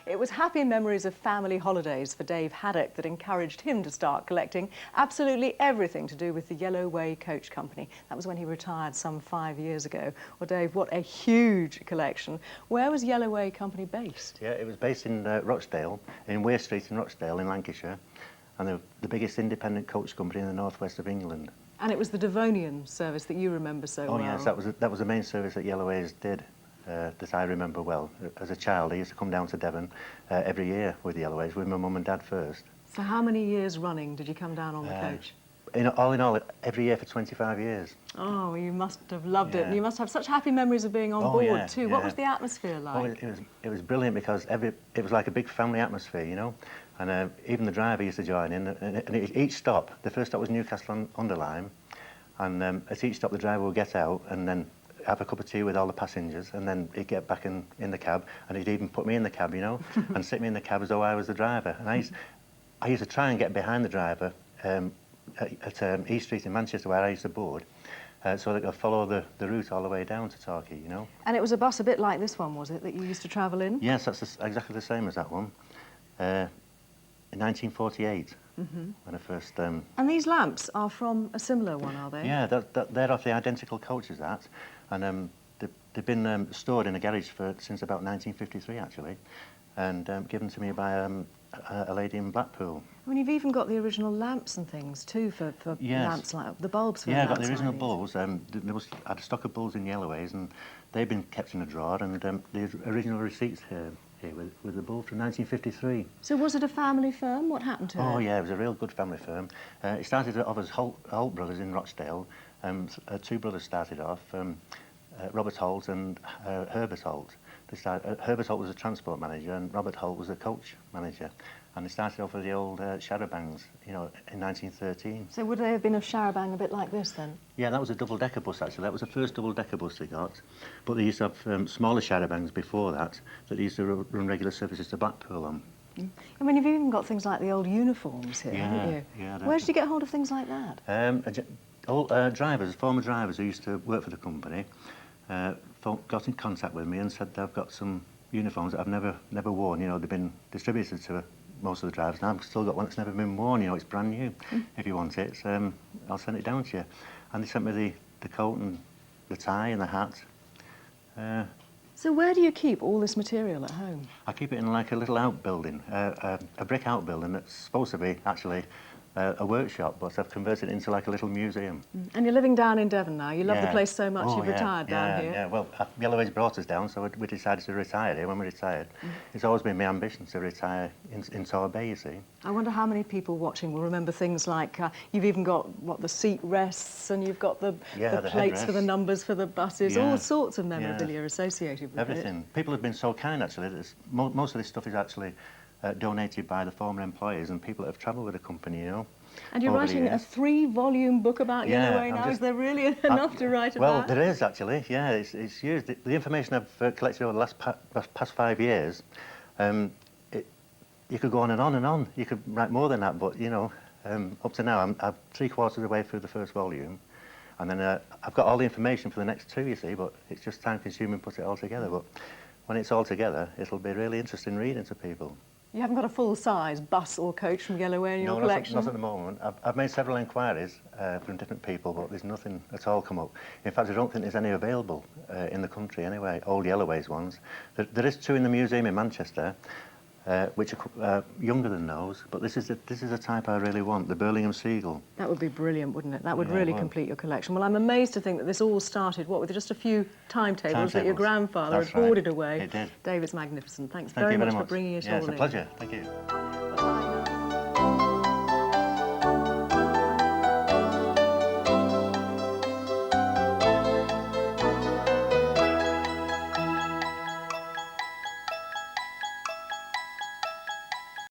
It was happy memories of family holidays for Dave Haddock that encouraged him to start collecting absolutely everything to do with the Yellowway Coach Company. That was when he retired some 5 years ago. Well, Dave, what a huge collection. Where was Yellowway Company based? Yeah, it was based in Rochdale, in Weir Street in Rochdale in Lancashire, and the biggest independent coach company in the northwest of England. And it was the Devonian service that you remember so well. Oh yes, that was the main service that Yellowways did. That I remember well. As a child, I used to come down to Devon every year with the Yellowways, with my mum and dad first. So how many years running did you come down on the coach? All in all, every year for 25 years. Oh, you must have loved it. And you must have such happy memories of being on board too. What was the atmosphere like? Oh, it was brilliant because it was like a big family atmosphere, you know. And even the driver used to join in. And each stop, the first stop was Newcastle-under-Lyme, and at each stop the driver would get out and then have a cup of tea with all the passengers, and then he'd get back in the cab, and he'd even put me in the cab, you know, and sit me in the cab as though I was the driver. And I used to try and get behind the driver at East Street in Manchester, where I used to board, so that I could follow the route all the way down to Torquay, you know. And it was a bus a bit like this one, was it, that you used to travel in? Yes, that's exactly the same as that one. In 1948, when I first... And these lamps are from a similar one, are they? Yeah, they're off the identical coaches, and they've been stored in a garage since about 1953, actually, and given to me by a lady in Blackpool. I mean, you've even got the original lamps and things too for lamps, like the bulbs for the lamps. Yeah, I got the original bulbs. I had a stock of bulbs in Yellowways, and they've been kept in a drawer, and the original receipts here with the bulb from 1953. So was it a family firm? What happened to it? Oh yeah, it was a real good family firm. It started off as Holt Brothers in Rochdale. Two brothers started off, Robert Holt and Herbert Holt. Herbert Holt was a transport manager and Robert Holt was a coach manager. And they started off with the old charabancs, you know, in 1913. So would they have been a charabang a bit like this then? Yeah, that was a double-decker bus, actually. That was the first double-decker bus they got. But they used to have smaller charabancs before that they used to run regular services to Blackpool on. I mean, you've even got things like the old uniforms here, haven't you? Yeah. Where did you get hold of things like that? Former drivers who used to work for the company got in contact with me and said they've got some uniforms that I've never worn. You know, they've been distributed to most of the drivers, and I've still got one that's never been worn. You know, it's brand new. If you want it, I'll send it down to you. And they sent me the coat and the tie and the hat. So where do you keep all this material at home? I keep it in like a little outbuilding, a brick outbuilding that's supposed to be actually a workshop, but I've converted it into like a little museum. And you're living down in Devon now. You love the place so much you've retired down here. Yeah, well, Yellowways brought us down, so we decided to retire here when we retired. It's always been my ambition to retire in Torquay, you see. I wonder how many people watching will remember things like, you've even got, the seat rests, and you've got the plates for the numbers for the buses, all sorts of memorabilia associated with everything. People have been so kind, actually. Most of this stuff is actually donated by the former employees and people that have travelled with the company, you know. And you're writing a 3-volume book about Yellowway now. Is there really enough to write about? Well, there is, actually, yeah. It's used. The information I've collected over the past 5 years, you could go on and on and on. You could write more than that, but, you know, up to now, I'm 3/4 of the way through the first volume. And then I've got all the information for the next 2, you see, but it's just time-consuming to put it all together. But when it's all together, it'll be really interesting reading to people. You haven't got a full-size bus or coach from Yellowway in your collection? No, not at the moment. I've made several inquiries from different people, but there's nothing at all come up. In fact, I don't think there's any available in the country anyway, old Yellowways ones. There is 2 in the museum in Manchester, which are younger than those, but this is the type I really want, the Birmingham Seagull. That would be brilliant, wouldn't it? That would really complete your collection. Well, I'm amazed to think that this all started, with just a few timetables that your grandfather had hoarded away. It did. Dave, it's magnificent. Thanks very much for bringing it all in. Yeah, it's a pleasure. Thank you.